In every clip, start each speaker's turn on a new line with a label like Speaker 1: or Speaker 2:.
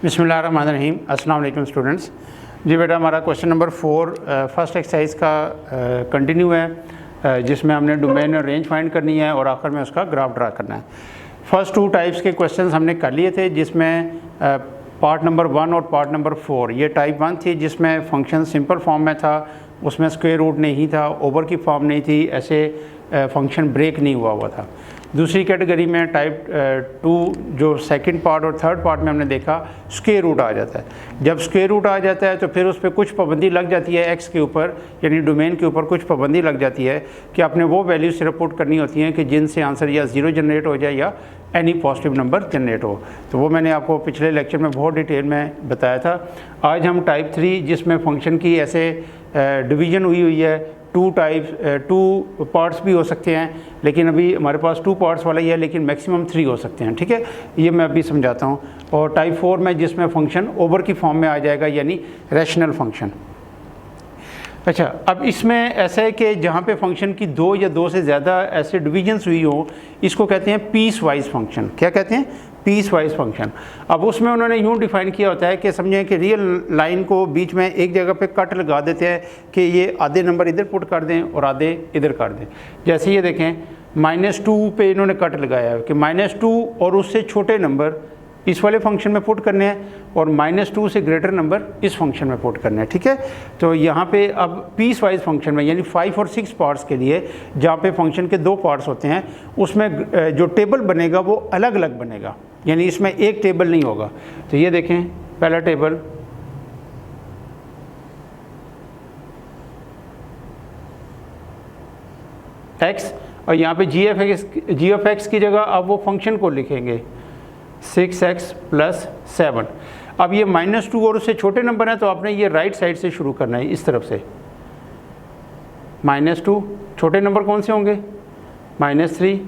Speaker 1: बिस्मिल्लाहिर्रहमानिर्रहीम। अस्सलाम वालेकुम स्टूडेंट्स। जी बेटा, हमारा क्वेश्चन नंबर 4 फर्स्ट एक्सरसाइज का कंटिन्यू है, जिसमें हमने डोमेन और रेंज फाइंड करनी है और आखिर में उसका ग्राफ ड्रा करना है। फर्स्ट 2 टाइप्स के क्वेश्चंस हमने कर लिए थे, जिसमें पार्ट नंबर 1 और पार्ट नंबर 4 ये टाइप 1 थी, जिसमें फंक्शन सिंपल फॉर्म में था, उसमें स्क्वायर रूट नहीं था, ओवर की फॉर्म नहीं थी, ऐसे फंक्शन ब्रेक नहीं हुआ था। दूसरी कैटेगरी में टाइप 2 जो सेकंड पार्ट और थर्ड पार्ट में हमने देखा स्क्वायर रूट आ जाता है। जब स्क्वायर रूट आ जाता है तो फिर उस पर कुछ पाबंदी लग जाती है, एक्स के ऊपर यानी डोमेन के ऊपर कुछ पाबंदी लग जाती है कि आपने वो वैल्यू सिर्फ पुट करनी होती हैं कि जिनसे आंसर या 0 जनरेट हो जाए या एनी पॉजिटिव नंबर जनरेट हो। तो वो मैंने आपको पिछले लेक्चर में बहुत डिटेल में बताया था। आज हम टाइप 3 जिसमें फंक्शन की ऐसे डिवीज़न हुई है, 2 पार्ट्स भी हो सकते हैं, लेकिन अभी हमारे पास 2 पार्ट्स वाला ही है, लेकिन मैक्सिमम 3 हो सकते हैं। ठीक है, ये मैं अभी समझाता हूँ। और टाइप 4 में जिसमें फंक्शन ओवर की फॉर्म में आ जाएगा यानी रैशनल फंक्शन। अच्छा, अब इसमें ऐसा है कि जहाँ पे फंक्शन की 2 या 2 से ज़्यादा ऐसे डिवीजन्स हुई हो, इसको कहते हैं पीस वाइज फंक्शन। क्या कहते हैं? Piece wise function. अब उसमें उन्होंने यूँ डिफ़ाइन किया होता है कि समझें कि रियल लाइन को बीच में एक जगह पे कट लगा देते हैं कि ये आधे नंबर इधर पुट कर दें और आधे इधर कर दें। जैसे ये देखें, -2 पे इन्होंने कट लगाया है कि -2 और उससे छोटे नंबर इस वाले फंक्शन में पुट करने हैं और -2 से ग्रेटर नंबर इस फंक्शन में पुट करने हैं। ठीक है, तो यहाँ पे अब पीस वाइज फंक्शन में यानी 5 और 6 पार्ट्स के लिए जहाँ पे फंक्शन के 2 पार्ट्स होते हैं, उसमें जो टेबल बनेगा वो अलग अलग बनेगा, यानी इसमें एक टेबल नहीं होगा। तो ये देखें, पहला टेबल x और यहाँ पे जी ऑफ एक्स की जगह अब वो फंक्शन को लिखेंगे 6x + 7। अब ये -2 और उससे छोटे नंबर हैं, तो आपने ये राइट साइड से शुरू करना है, इस तरफ से। -2 छोटे नंबर कौन से होंगे? -3,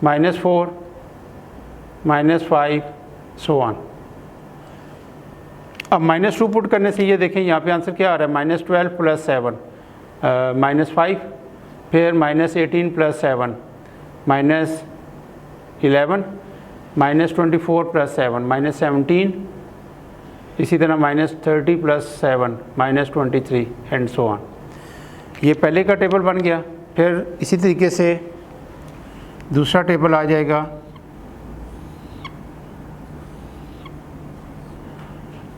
Speaker 1: -4, -5 सो ऑन। अब -2 पुट करने से ये देखें यहाँ पे आंसर क्या आ रहा है, -12 + 7 -5, फिर -18 + 7 -11, -24 + 7 -17, इसी तरह -30 + 7 -23 एंड सो ऑन। ये पहले का टेबल बन गया। फिर इसी तरीके से दूसरा टेबल आ जाएगा,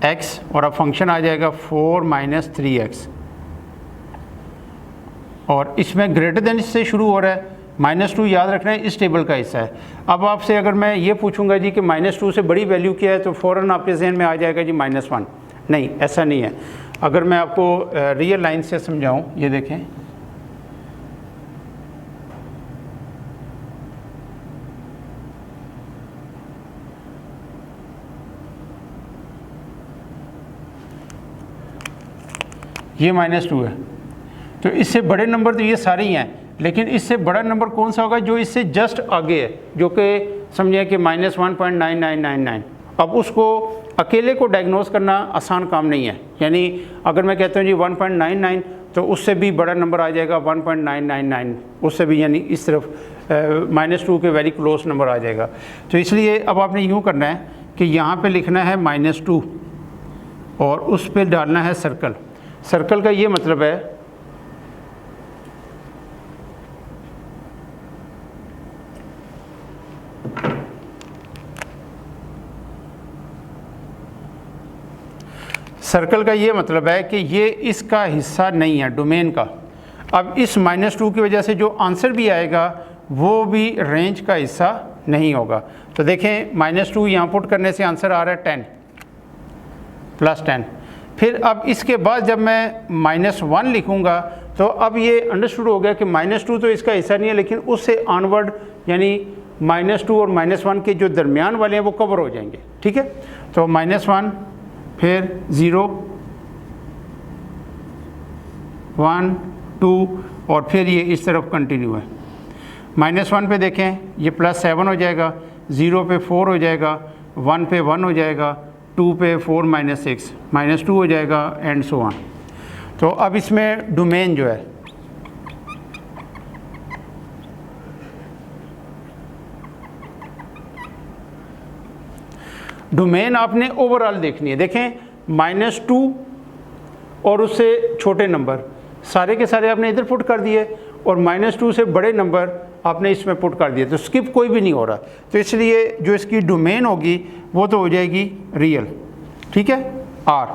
Speaker 1: x और अब फंक्शन आ जाएगा 4 - 3x और इसमें ग्रेटर देन इससे शुरू हो रहा है। -2 याद रखना है इस टेबल का हिस्सा है। अब आपसे अगर मैं ये पूछूंगा जी कि -2 से बड़ी वैल्यू क्या है, तो फ़ौरन आपके जहन में आ जाएगा जी -1। नहीं, ऐसा नहीं है। अगर मैं आपको रियल लाइन से समझाऊं, ये देखें, ये -2 है, तो इससे बड़े नंबर तो ये सारे ही हैं, लेकिन इससे बड़ा नंबर कौन सा होगा? जो इससे जस्ट आगे है, जो कि समझिए कि -1.9999। अब उसको अकेले को डायग्नोस करना आसान काम नहीं है। यानी अगर मैं कहता हूँ जी 1.99, तो उससे भी बड़ा नंबर आ जाएगा 1.999, उससे भी यानी इस तरफ -2 के वेरी क्लोज नंबर आ जाएगा। तो इसलिए अब आपने यूँ करना है कि यहाँ पे लिखना है -2 और उस पर डालना है सर्कल। सर्कल का ये मतलब है कि ये इसका हिस्सा नहीं है डोमेन का। अब इस -2 की वजह से जो आंसर भी आएगा वो भी रेंज का हिस्सा नहीं होगा। तो देखें, -2 यहाँ पुट करने से आंसर आ रहा है 10 + 10। फिर अब इसके बाद जब मैं -1 लिखूँगा, तो अब ये अंडरस्टूड हो गया कि -2 तो इसका हिस्सा नहीं है, लेकिन उससे ऑनवर्ड यानी -2 और -1 के जो दरमियान वाले हैं वो कवर हो जाएंगे। ठीक है, तो -1, फिर 0, 1, 2 और फिर ये इस तरफ कंटिन्यू है। -1 पे देखें, ये +7 हो जाएगा, 0 पे 4 हो जाएगा, 1 पे 1 हो जाएगा, 2 पे 4 - 6 -2 हो जाएगा एंड सो ऑन। तो अब इसमें डोमेन जो है डोमेन आपने ओवरऑल देखनी है। देखें -2 और उससे छोटे नंबर सारे के सारे आपने इधर पुट कर दिए और -2 से बड़े नंबर आपने इसमें पुट कर दिए, तो स्किप कोई भी नहीं हो रहा। तो इसलिए जो इसकी डोमेन होगी वो तो हो जाएगी रियल, ठीक है, R।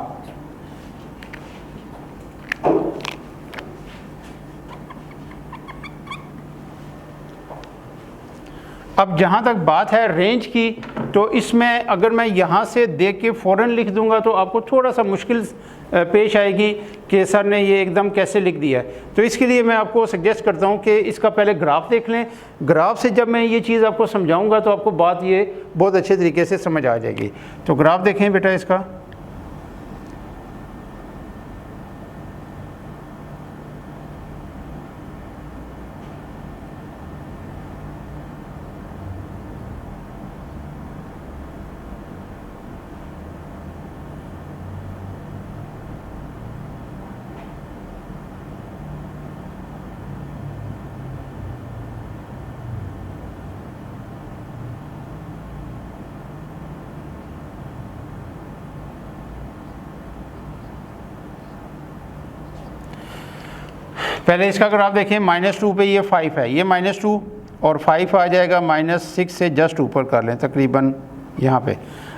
Speaker 1: अब जहाँ तक बात है रेंज की, तो इसमें अगर मैं यहाँ से देख के फ़ौरन लिख दूंगा तो आपको थोड़ा सा मुश्किल पेश आएगी कि सर ने ये एकदम कैसे लिख दिया है। तो इसके लिए मैं आपको सजेस्ट करता हूँ कि इसका पहले ग्राफ देख लें। ग्राफ से जब मैं ये चीज़ आपको समझाऊंगा तो आपको बात ये बहुत अच्छे तरीके से समझ आ जाएगी। तो ग्राफ देखें बेटा इसका। पहले इसका ग्राफ देखें, -2 पे ये 5 है, ये -2 और 5 आ जाएगा -6 से जस्ट ऊपर कर लें तकरीबन यहाँ पे।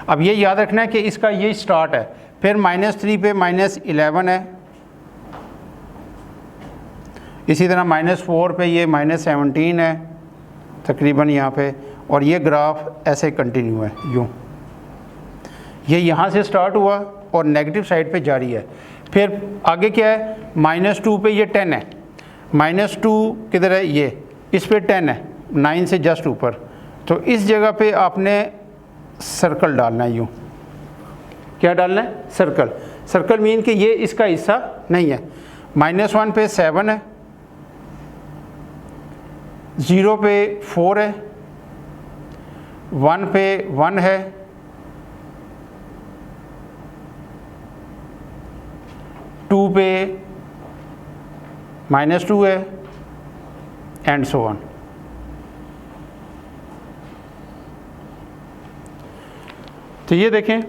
Speaker 1: अब ये याद रखना है कि इसका ये स्टार्ट है, फिर -3 पे -11 है, इसी तरह -4 पे ये -17 है तकरीबन यहाँ पे, और ये ग्राफ ऐसे कंटिन्यू है यूँ। ये यहाँ से स्टार्ट हुआ और नेगेटिव साइड पे जारी है। फिर आगे क्या है, -2 पे ये 10 है, -2 किधर है, ये इस पे 10 है 9 से जस्ट ऊपर। तो इस जगह पे आपने सर्कल डालना है यूँ। क्या डालना है, सर्कल। सर्कल मीन कि ये इसका हिस्सा नहीं है। -1 पे 7 है, 0 पे 4 है, 1 पे 1 है, 2 पे -2 है, एंड सो ऑन। तो ये देखें,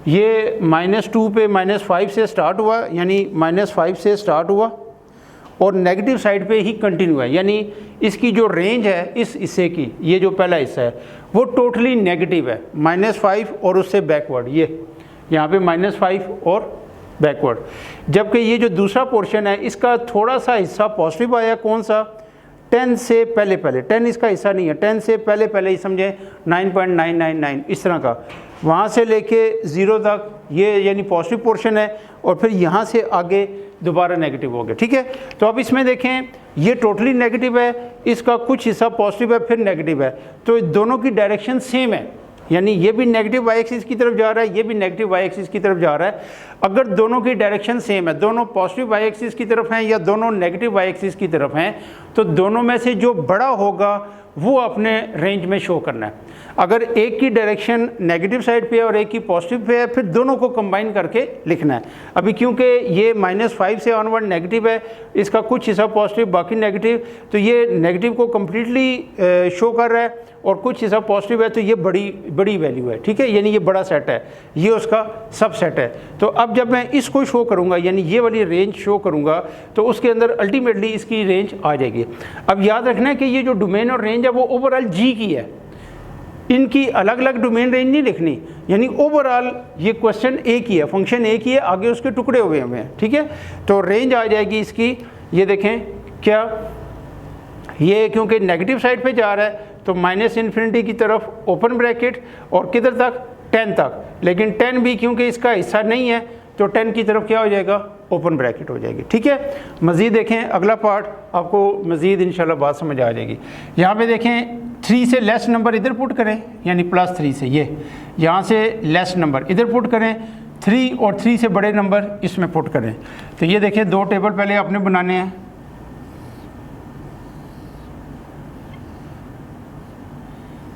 Speaker 1: ये -2 पे -5 से स्टार्ट हुआ, यानी -5 से स्टार्ट हुआ और नेगेटिव साइड पे ही कंटिन्यू है, यानी इसकी जो रेंज है इस हिस्से की, ये जो पहला हिस्सा है वो टोटली नेगेटिव है, -5 और उससे बैकवर्ड, ये यहाँ पे -5 और बैकवर्ड। जबकि ये जो दूसरा पोर्शन है इसका थोड़ा सा हिस्सा पॉजिटिव आया, कौन सा, 10 से पहले पहले, 10 इसका हिस्सा नहीं है, 10 से पहले पहले ही समझें 9.999 इस तरह का, वहाँ से लेके 0 तक ये यानी पॉजिटिव पोर्शन है, और फिर यहाँ से आगे दोबारा नेगेटिव हो गया, ठीक है। तो अब इसमें देखें ये टोटली नेगेटिव है, इसका कुछ हिस्सा पॉजिटिव है फिर नेगेटिव है, तो दोनों की डायरेक्शन सेम है, यानी ये भी नेगेटिव वाई एक्सिस की तरफ जा रहा है, ये भी नेगेटिव वाई एक्सिस की तरफ जा रहा है। अगर दोनों की डायरेक्शन सेम है, दोनों पॉजिटिव वाई एक्सिस की तरफ हैं या दोनों नेगेटिव वाई एक्सिस की तरफ हैं, तो दोनों में से जो बड़ा होगा वो अपने रेंज में शो करना है। अगर एक की डायरेक्शन नेगेटिव साइड पे है और एक की पॉजिटिव पे है, फिर दोनों को कंबाइन करके लिखना है। अभी क्योंकि ये -5 से ऑनवर्ड नेगेटिव है, इसका कुछ हिस्सा पॉजिटिव बाकी नेगेटिव, तो ये नेगेटिव को कम्प्लीटली शो कर रहा है और कुछ हिस्सा पॉजिटिव है, तो ये बड़ी वैल्यू है, ठीक है, यानी ये बड़ा सेट है, ये उसका सब सेट है। तो अब जब मैं इसको शो करूँगा, यानी ये वाली रेंज शो करूँगा, तो उसके अंदर अल्टीमेटली इसकी रेंज आ जाएगी। अब याद रखना है कि ये जो डोमेन और रेंज है वो ओवरऑल जी की है, इनकी अलग अलग डोमेन रेंज नहीं लिखनी, यानी ओवरऑल ये क्वेश्चन एक ही है, फंक्शन एक ही है, आगे उसके टुकड़े हुए हैं, ठीक है। तो रेंज आ जाएगी इसकी, ये देखें क्या, ये क्योंकि नेगेटिव साइड पे जा रहा है तो -∞ की तरफ ओपन ब्रैकेट और किधर तक, 10 तक, लेकिन 10 भी क्योंकि इसका हिस्सा नहीं है तो 10 की तरफ क्या हो जाएगा, ओपन ब्रैकेट हो जाएगी, ठीक है। मज़ीद देखें अगला पार्ट, आपको मज़ीद इंशाल्लाह बात समझ आ जाएगी। यहाँ पे देखें 3 से लेस नंबर इधर पुट करें, यानी +3 से, ये यहाँ से लेस नंबर इधर पुट करें, 3 और 3 से बड़े नंबर इसमें पुट करें। तो ये देखें 2 टेबल पहले आपने बनाने हैं,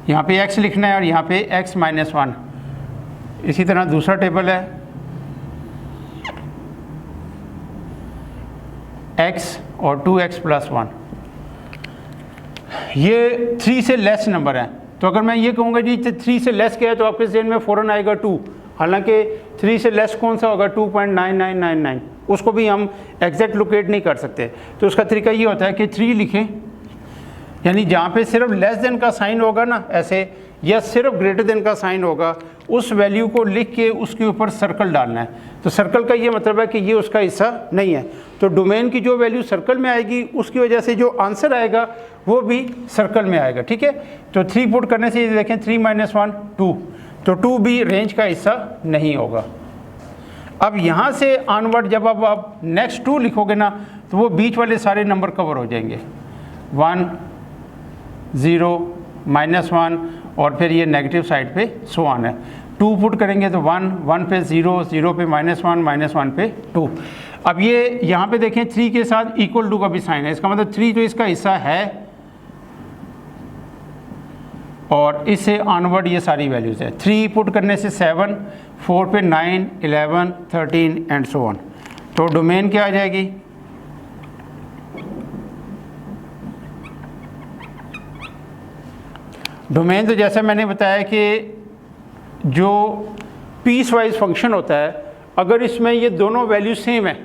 Speaker 1: यहाँ पे x लिखना है और यहाँ पे x - 1, इसी तरह दूसरा टेबल है x और 2x + 1। ये 3 से लेस नंबर हैं, तो अगर मैं ये कहूँगा जी 3 से लेस क्या है तो आपके जहन में फ़ौरन आएगा 2, हालांकि 3 से लेस कौन सा होगा 2.9999, उसको भी हम एग्जैक्ट लोकेट नहीं कर सकते। तो उसका तरीका ये होता है कि 3 लिखें, यानी जहाँ पे सिर्फ लेस देन का साइन होगा ना ऐसे, या सिर्फ ग्रेटर देन का साइन होगा, उस वैल्यू को लिख के उसके ऊपर सर्कल डालना है। तो सर्कल का ये मतलब है कि ये उसका हिस्सा नहीं है। तो डोमेन की जो वैल्यू सर्कल में आएगी उसकी वजह से जो आंसर आएगा वो भी सर्कल में आएगा, ठीक है। तो 3 पुट करने से ये देखें 3 - 1 2, तो 2 भी रेंज का हिस्सा नहीं होगा। अब यहाँ से ऑनवर्ड जब अब आप नेक्स्ट 2 लिखोगे ना तो वो बीच वाले सारे नंबर कवर हो जाएंगे, 1 0 -1 और फिर ये नेगेटिव साइड पे सो ऑन है। 2 पुट करेंगे तो 1 1 पे 0 0 पे -1 -1 पे 2। अब ये यहाँ पे देखें 3 के साथ इक्वल टू का भी साइन है, इसका मतलब 3 जो इसका हिस्सा है और इससे ऑनवर्ड ये सारी वैल्यूज़ है। 3 पुट करने से 7, 4 पे 9 11 13 एंड सो ऑन। तो डोमेन क्या आ जाएगी, डोमेन तो जैसे मैंने बताया कि जो पीस वाइज फंक्शन होता है, अगर इसमें ये दोनों वैल्यू सेम है,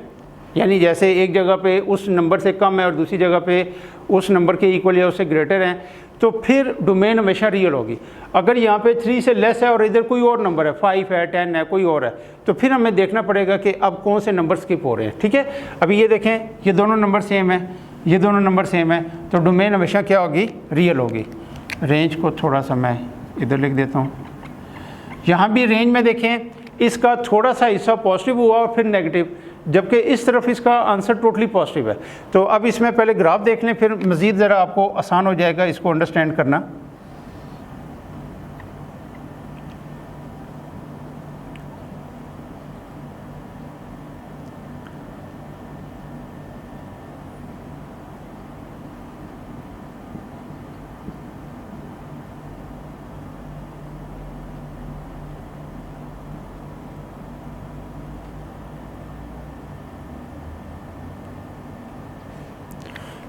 Speaker 1: यानी जैसे एक जगह पे उस नंबर से कम है और दूसरी जगह पे उस नंबर के इक्वल या उससे ग्रेटर हैं, तो फिर डोमेन हमेशा रियल होगी। अगर यहाँ पे 3 से लेस है और इधर कोई और नंबर है, 5 है 10 है कोई और है, तो फिर हमें देखना पड़ेगा कि अब कौन से नंबर स्किप हो रहे हैं, ठीक है। अभी ये देखें ये दोनों नंबर सेम है, ये दोनों नंबर सेम है, तो डोमेन हमेशा क्या होगी, रियल होगी। रेंज को थोड़ा सा मैं इधर लिख देता हूँ। यहाँ भी रेंज में देखें इसका थोड़ा सा हिस्सा पॉजिटिव हुआ और फिर नेगेटिव, जबकि इस तरफ इसका आंसर टोटली पॉजिटिव है। तो अब इसमें पहले ग्राफ देख लें, फिर मज़ीद ज़रा आपको आसान हो जाएगा इसको अंडरस्टैंड करना।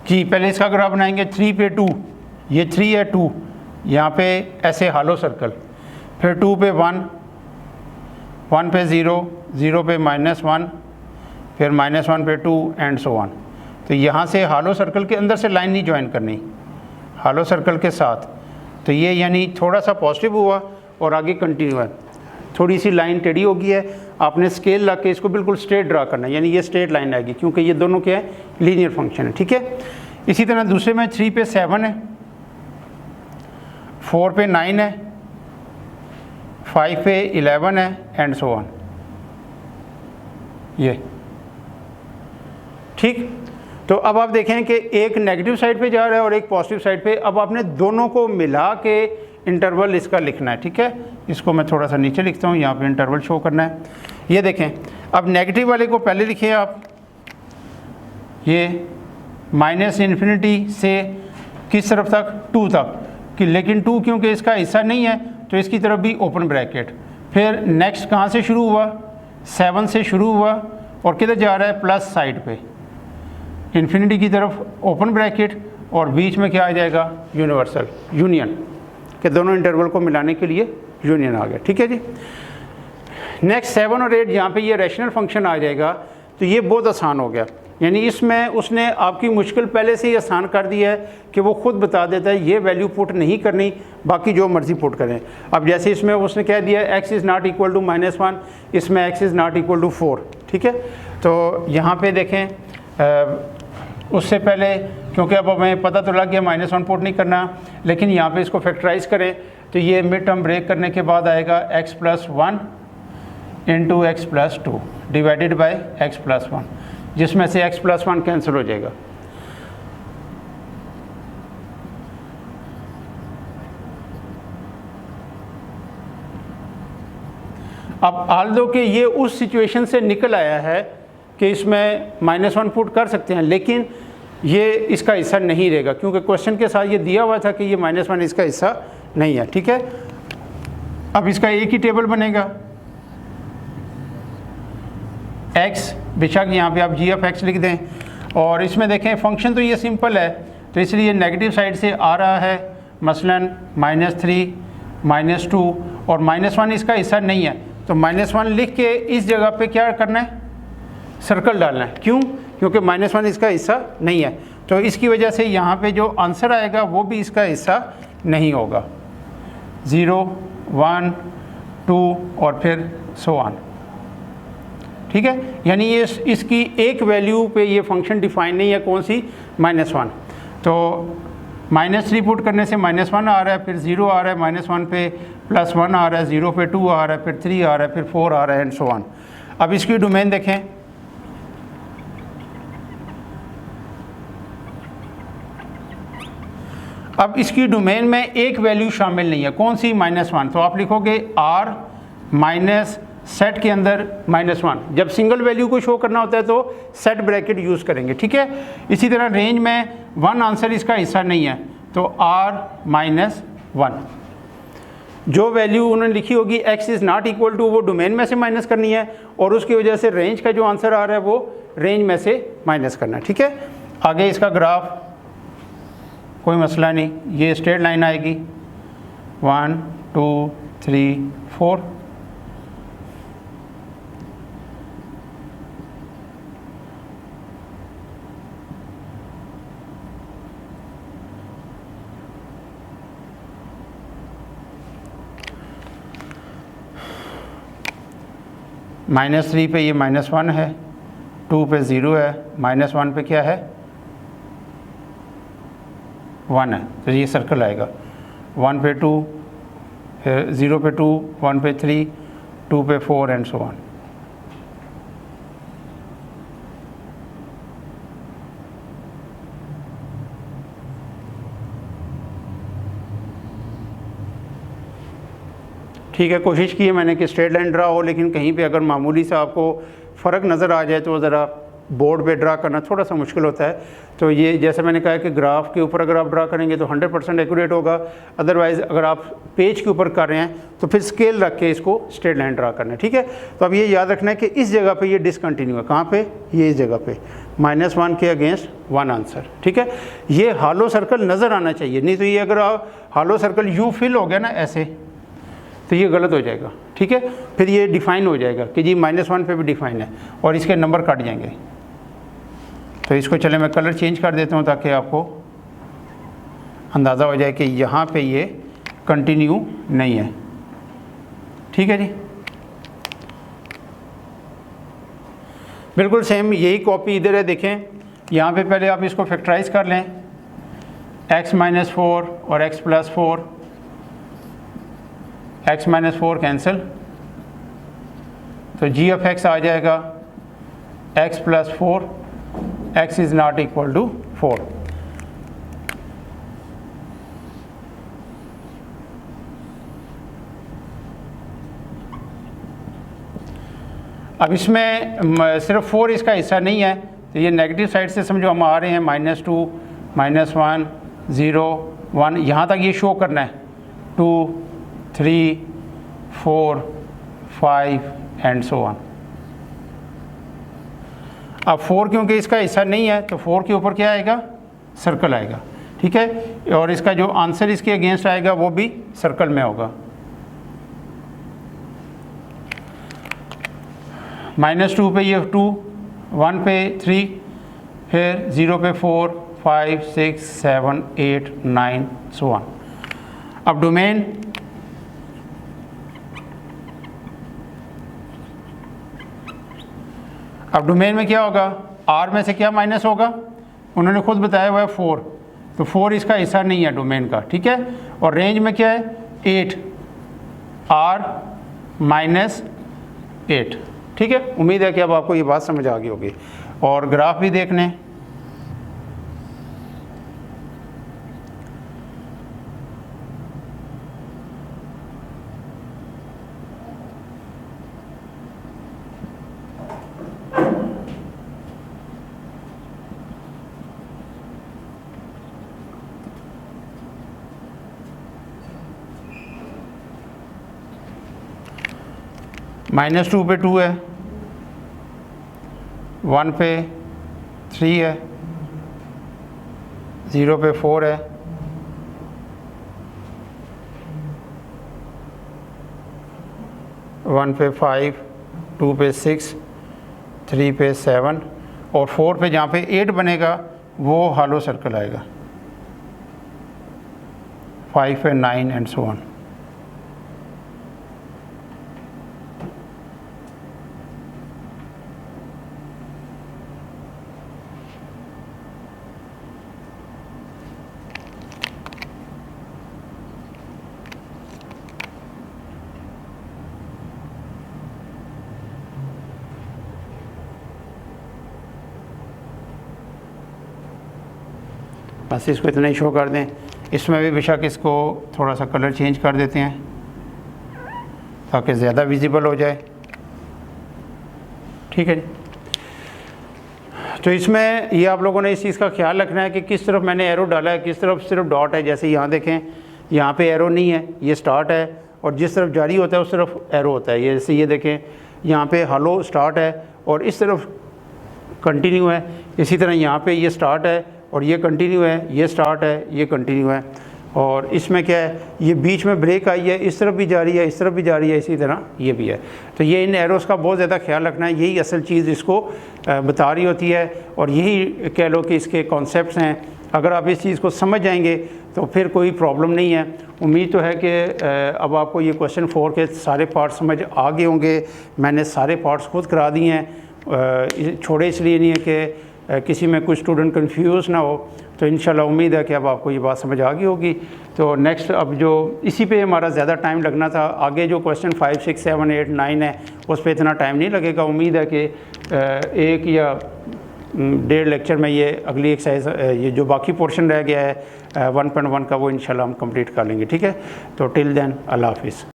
Speaker 1: जी पहले इसका ग्राफ बनाएंगे। 3 पे 2, ये 3 है 2, यहाँ पे ऐसे हालो सर्कल, फिर 2 पे 1, 1 पे 0, 0 पे -1, फिर -1 पे 2 एंड सो ऑन। तो यहाँ से हालो सर्कल के अंदर से लाइन नहीं ज्वाइन करनी, हालो सर्कल के साथ। तो ये यानी थोड़ा सा पॉजिटिव हुआ और आगे कंटिन्यू है। थोड़ी सी लाइन टेढ़ी होगी है, आपने स्केल ला के इसको बिल्कुल स्ट्रेट ड्रा करना है, यानी ये स्ट्रेट लाइन आएगी क्योंकि ये दोनों क्या है, लीनियर फंक्शन है, ठीक है। इसी तरह दूसरे में 3 पे 7 है, 4 पे 9 है, 5 पे 11 है एंड सो ऑन, ये ठीक। तो अब आप देखें कि एक नेगेटिव साइड पे जा रहा है और एक पॉजिटिव साइड पे। अब आपने दोनों को मिला के इंटरवल इसका लिखना है, ठीक है। इसको मैं थोड़ा सा नीचे लिखता हूँ, यहाँ पे इंटरवल शो करना है। ये देखें, अब नेगेटिव वाले को पहले लिखिए आप, ये -∞ से किस तरफ तक, 2 तक कि, लेकिन 2 क्योंकि इसका हिस्सा नहीं है तो इसकी तरफ भी ओपन ब्रैकेट। फिर नेक्स्ट कहाँ से शुरू हुआ, 7 से शुरू हुआ और किधर जा रहा है, प्लस साइड पे इन्फिनिटी की तरफ ओपन ब्रैकेट, और बीच में क्या आ जाएगा, यूनिवर्सल यूनियन, कि दोनों इंटरवल को मिलाने के लिए यूनियन आ गया, ठीक है जी। नेक्स्ट 7 और 8 यहाँ पे ये रैशनल फंक्शन आ जाएगा। तो ये बहुत आसान हो गया, यानी इसमें उसने आपकी मुश्किल पहले से ही आसान कर दी है कि वो खुद बता देता है ये वैल्यू पुट नहीं करनी, बाकी जो मर्ज़ी पुट करें। अब जैसे इसमें उसने कह दिया x is not equal to -1, इसमें x is not equal to 4, ठीक है। तो यहाँ पे देखें उससे पहले, क्योंकि अब हमें पता तो लग गया -1 पुट नहीं करना, लेकिन यहाँ पे इसको फैक्टराइज करें तो ये मिड टर्म ब्रेक करने के बाद आएगा x+1 into x+2 divided by x+1, जिसमें से x+1 कैंसिल हो जाएगा। अब आल्दो के ये उस सिचुएशन से निकल आया है कि इसमें -1 पुट कर सकते हैं, लेकिन ये इसका हिस्सा नहीं रहेगा क्योंकि क्वेश्चन के साथ ये दिया हुआ था कि ये -1 इसका हिस्सा नहीं है, ठीक है। अब इसका एक ही टेबल बनेगा, x बेशक यहाँ पे आप g(x) लिख दें, और इसमें देखें फंक्शन तो ये सिंपल है, तो इसलिए नेगेटिव साइड से आ रहा है मसलन -3, -2 और -1 इसका हिस्सा नहीं है, तो -1 लिख के इस जगह पे क्या करना है, सर्कल डालना है। क्यों? क्योंकि -1 इसका हिस्सा नहीं है, तो इसकी वजह से यहाँ पे जो आंसर आएगा वो भी इसका हिस्सा नहीं होगा। 0, 1, 2 और फिर सो ऑन। ठीक है, यानी ये इसकी एक वैल्यू पे ये फंक्शन डिफाइन नहीं है, कौन सी, -1। तो -3 पुट करने से -1 आ रहा है, फिर 0 आ रहा है, -1 पे +1 आ रहा है, 0 पे 2 आ रहा है, फिर 3 आ रहा है, फिर 4 आ रहा है, एंड सो ऑन। अब इसकी डोमेन देखें, अब इसकी डोमेन में एक वैल्यू शामिल नहीं है, कौन सी, -1। तो आप लिखोगे R माइनस सेट के अंदर -1। जब सिंगल वैल्यू को शो करना होता है तो सेट ब्रैकेट यूज़ करेंगे। ठीक है, इसी तरह रेंज में 1 आंसर इसका हिस्सा नहीं है, तो R -1। जो वैल्यू उन्होंने लिखी होगी x is not equal to, वो डोमेन में से माइनस करनी है, और उसकी वजह से रेंज का जो आंसर आ रहा है वो रेंज में से माइनस करना है। ठीक है, आगे इसका ग्राफ कोई मसला नहीं, ये स्ट्रेट लाइन आएगी 1, 2, 3, 4। -3 पे ये -1 है, 2 पे 0 है, -1 पे क्या है, 1 है, तो ये सर्कल आएगा। 1 पे 2, 0 पे 2, 1 पे 3, 2 पे 4 एंड सो ऑन। ठीक है, कोशिश की है मैंने कि स्ट्रेट लाइन ड्रा हो, लेकिन कहीं पे अगर मामूली सा आपको फ़र्क नज़र आ जाए तो ज़रा बोर्ड पे ड्रा करना थोड़ा सा मुश्किल होता है। तो ये जैसे मैंने कहा कि ग्राफ के ऊपर अगर आप ड्रा करेंगे तो 100% एक्यूरेट होगा, अदरवाइज़ अगर आप पेज के ऊपर कर रहे हैं तो फिर स्केल रख के इसको स्ट्रेट लाइन ड्रा करना है। ठीक है, तो अब ये याद रखना है कि इस जगह पे ये डिसकंटिन्यू है, कहाँ पे, ये इस जगह पे -1 के अगेंस्ट 1 आंसर। ठीक है, ये हालो सर्कल नज़र आना चाहिए, नहीं तो ये अगर हालो सर्कल यूँ फिल हो गया ना ऐसे, तो ये गलत हो जाएगा। ठीक है, फिर ये डिफ़ाइन हो जाएगा कि जी -1 पे भी डिफ़ाइन है और इसके नंबर कट जाएंगे। तो इसको चले मैं कलर चेंज कर देता हूँ ताकि आपको अंदाज़ा हो जाए कि यहाँ पे ये कंटिन्यू नहीं है। ठीक है जी, बिल्कुल सेम यही कॉपी इधर है, देखें यहाँ पे पहले आप इसको फैक्टराइज कर लें, x -4 और x +4, x -4 कैंसिल, तो g ऑफ x आ जाएगा x +4, x is not equal to 4। अब इसमें सिर्फ 4 इसका हिस्सा नहीं है, तो ये नेगेटिव साइड से समझो हम आ रहे हैं -2, -1, 0, 1, यहाँ तक ये शो करना है, 2, 3, 4, 5 एंड सो ऑन। अब 4 क्योंकि इसका हिस्सा नहीं है तो 4 के ऊपर क्या आएगा, सर्कल आएगा। ठीक है, और इसका जो आंसर इसके अगेंस्ट आएगा वो भी सर्कल में होगा। -2 पे ये 2, 1 पे 3, फिर 0 पे 4, 5, 6, 7, 8, 9 सो ऑन। अब डोमेन, अब डोमेन में क्या होगा, R में से क्या माइनस होगा, उन्होंने खुद बताया हुआ है 4, तो 4 इसका हिस्सा नहीं है डोमेन का। ठीक है, और रेंज में क्या है, 8, R -8। ठीक है, उम्मीद है कि अब आपको ये बात समझ आ गई होगी। और ग्राफ भी देख लें, -2 पे 2 है, 1 पे 3 है, 0 पे 4 है, 1 पे 5, 2 पे 6, 3 पे 7 और 4 पे जहाँ पे 8 बनेगा वो हॉलो सर्कल आएगा, 5 पे 9 एंड सो ऑन। बस इसको इतना ही शो कर दें। इसमें भी बेशक इसको थोड़ा सा कलर चेंज कर देते हैं ताकि ज़्यादा विजिबल हो जाए। ठीक है जी। तो इसमें ये आप लोगों ने इस चीज़ का ख्याल रखना है कि किस तरफ मैंने एरो डाला है, किस तरफ सिर्फ डॉट है। जैसे यहाँ देखें, यहाँ पे एरो नहीं है, ये स्टार्ट है, और जिस तरफ जारी होता है उस तरफ एरो होता है। ये जैसे ये देखें, यहाँ पे हॉलो स्टार्ट है और इस तरफ कंटिन्यू है। इसी तरह यहाँ पे ये स्टार्ट है और ये कंटिन्यू है, ये स्टार्ट है, ये कंटिन्यू है। और इसमें क्या है, ये बीच में ब्रेक आई है, इस तरफ भी जा रही है, इस तरफ भी जा रही है, इसी तरह ये भी है। तो ये इन एरोज़ का बहुत ज़्यादा ख्याल रखना है, यही असल चीज़ इसको बता रही होती है और यही कह लो कि इसके कॉन्सेप्ट्स हैं। अगर आप इस चीज़ को समझ जाएंगे तो फिर कोई प्रॉब्लम नहीं है। उम्मीद तो है कि अब आपको ये क्वेश्चन 4 के सारे पार्ट्स समझ आ गए होंगे। मैंने सारे पार्ट्स खुद करा दिए हैं, छोड़े इसलिए नहीं है कि किसी में कुछ स्टूडेंट कंफ्यूज ना हो। तो इंशाल्लाह उम्मीद है कि अब आपको ये बात समझ आ गई होगी। तो नेक्स्ट अब जो इसी पे हमारा ज़्यादा टाइम लगना था, आगे जो क्वेश्चन 5, 6, 7, 8, 9 है उस पर इतना टाइम नहीं लगेगा। उम्मीद है कि एक या 1.5 लेक्चर में ये अगली एक्सरसाइज, ये जो बाकी पोर्शन रह गया है 1.1 का, वो इंशाल्लाह हम कंप्लीट कर लेंगे। ठीक है, तो टिल देन अल्लाह हाफिज़।